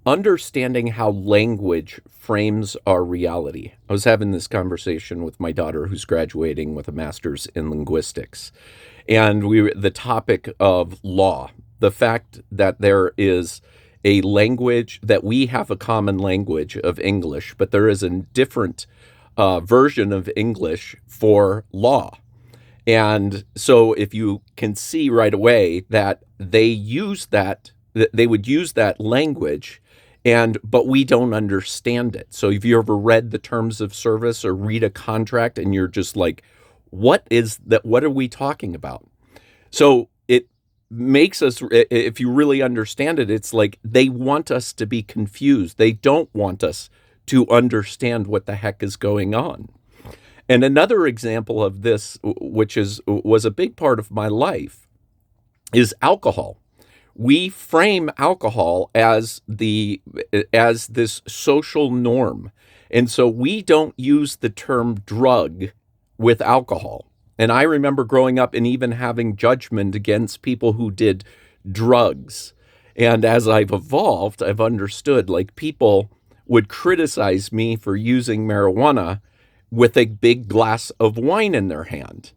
understanding how language frames our reality. I was having this conversation with my daughter who's graduating with a master's in linguistics. And the topic of law, the fact that there is a language, that we have a common language of English, but there is a different version of English for law. And so if you can see right away that they would use that language, but we don't understand it. So have you ever read the terms of service or read a contract and you're just like, what is that? What are we talking about? So it makes us, if you really understand it, it's like they want us to be confused. They don't want us to understand what the heck is going on. And another example of this, which was a big part of my life, is alcohol. We frame alcohol as this social norm. And so we don't use the term drug with alcohol. And I remember growing up and even having judgment against people who did drugs. And as I've evolved, I've understood, like, people would criticize me for using marijuana with a big glass of wine in their hand.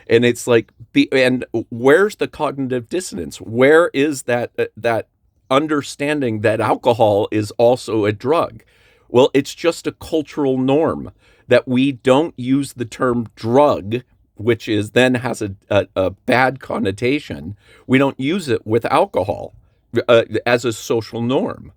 And it's like, and where's the cognitive dissonance? Where is that understanding that alcohol is also a drug? Well, it's just a cultural norm that we don't use the term drug, which is then has a bad connotation. We don't use it with alcohol as a social norm.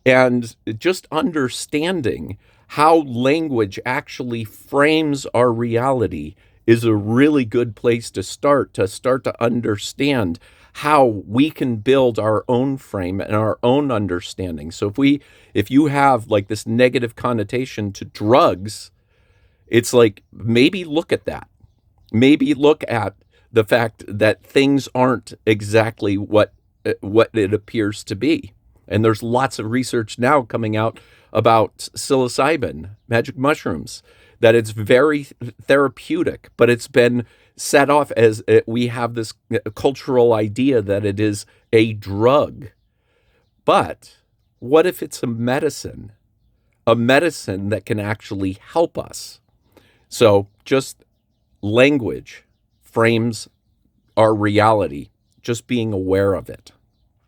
And just understanding how language actually frames our reality is a really good place to start to understand how we can build our own frame and our own understanding. So if you have like this negative connotation to drugs, it's like, maybe look at that. Maybe look at the fact that things aren't exactly what it appears to be. And there's lots of research now coming out about psilocybin, magic mushrooms, that it's very therapeutic, but it's been set off as we have this cultural idea that it is a drug. But what if it's a medicine that can actually help us? So just language frames our reality, just being aware of it.